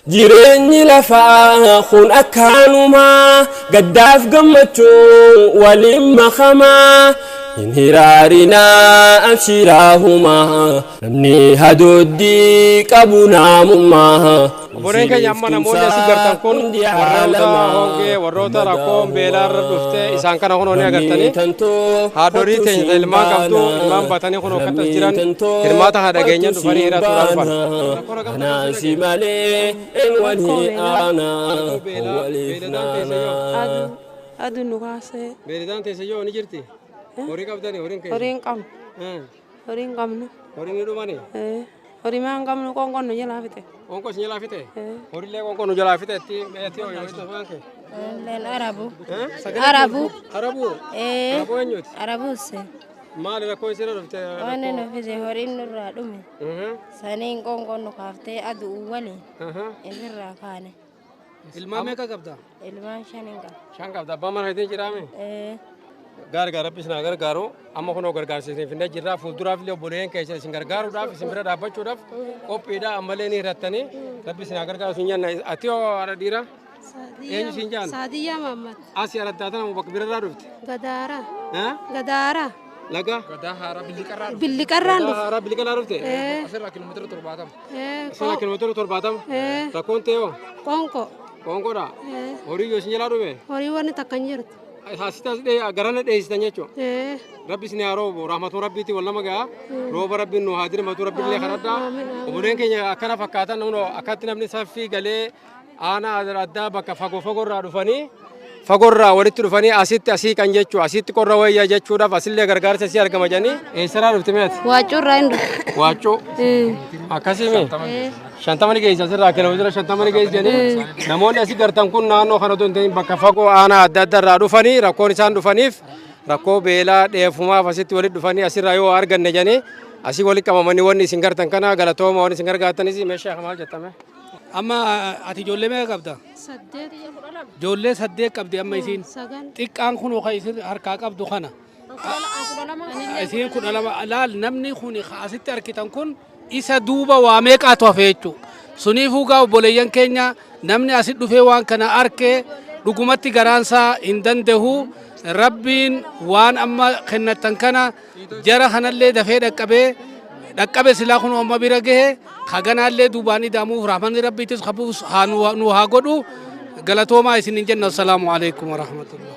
jireenyi lafaa kun akkaanumaa gaddaaf gammachuu waliin makamaa hin hiraarinaa abshiraahumaa namni hadoodii qabu naamummaa. Boreen keenya amma namoonni asii gartan kun warroota hongee warroota rakkoon beelaarra dhufte isaan kana kun hooni agartanii haadhorii teenya ilmaan qabdu ilmaan baatanii kun akkattas jiran hirmaata haadha keenya dhufanii hira turaa dhufan. Anaasi malee en walii aanaa waliif naanaa. Aduu nu kaasee. Beeladaan teessa yoo ni jirti? Horii qabdanii horiin keessa? Horiin qabnu. Horiin qabnu. Horiin ni dhumanii? Horii maan qabnu qoonqoon nu jalaa fite. Qoonqoo si jalaa fite? Horiilee qoonqoo nu jalaa fite itti meetii hojii hojii tafaan kee? Arabu. Arabu. Arabu. Arabu eenyuuti? Arabuuse. Maali rakkoo isirra dhufte? Waan nu fise horiin nurraa dhume. Saniin qoonqoon nu kaaftee aduu waliin. Isirraa kaane. Ilmaan meeqa qabda? Ilmaan shaniin qaba. Shan qabda. Abbaan mana keetiin jiraame? Gargaara rabbis na gargaaru amma kunoo gargaarsiisanii finna jirraa fuulduraaf illee obboleeyyan keessa isin gargaaruudhaaf isin bira dhaabbachuudhaaf qophiidha ammallee ni hirattanii rabbis na gargaaru sin jenna ati yoo haadha dhiira eenyu sin jaan Saadiyyaa Mahammad asii aladdaatan bakka birarraa dhufte Gadaara Gadaara laga Billiqarraan dhufte asirraa kiiloomeetira 70 asirraa kiiloomeetira 70 rakkoon ta'e hoo qoonqoodha horii yoo isin jalaa dhume horii wanni takka hin jirtu. Hasitas garana dheessitan jechuudha. Rabbis ni haa roobu rahmatu rabbiiti wal nama ga'a rooba rabbiin nu haa dirmatu rabbiin illee kadhadhaa obboleen keenya akkana fakkaatan akkatti namni saffii galee aanaa addaa bakka fagoorraa dhufanii fagoorraa walitti dhufanii asitti asii kan jechuudha asitti qorra wayyaa jechuudhaaf asillee gargaarsa asii argama jedhanii eessarraa dhufti meeti? Waaccuurraa hin dhufu. Waaccuu akkasii shantama ni geessa asirraa kiiloomeetira shantama ni geessa jedhanii namoonni asii gartan kun naannoo kana otoo hin ta'in bakka fagoo aanaa adda addaarraa dhufanii rakkoon isaan dhufaniif rakkoo beelaa dheefumaaf asitti walitti dhufanii asirraa yoo arganne jedhanii asii walitti qabamanii wanni isin gartan kana galatooma wanni isin gargaartanis meeshaa maal jettame. Amma ati ijoollee meeqa qabda? Saddeet. Ijoollee saddeet qabdi amma isiin. Xiqqaan kun kan isin harkaa qabdu kana. Isiin 12 laal namni kun asitti harkitan kun isa duuba waa meeqaatu hafe jechuudha. Suniifuu gaa obboleeyyan keenya namni asit dhufee waan kana arkee dhugumatti garaansaa hin danda'u. Rabbiin waan amma kennatan kana jara kanallee dafee dhaqqabe silaa kun amma bira gahe kaganaallee duubaan idaamuuf rahmanni rabbiitis qabuuf nu haa godhu galatoomaa isin hin jenna. Assalaamu alaikum wa rahmatullah.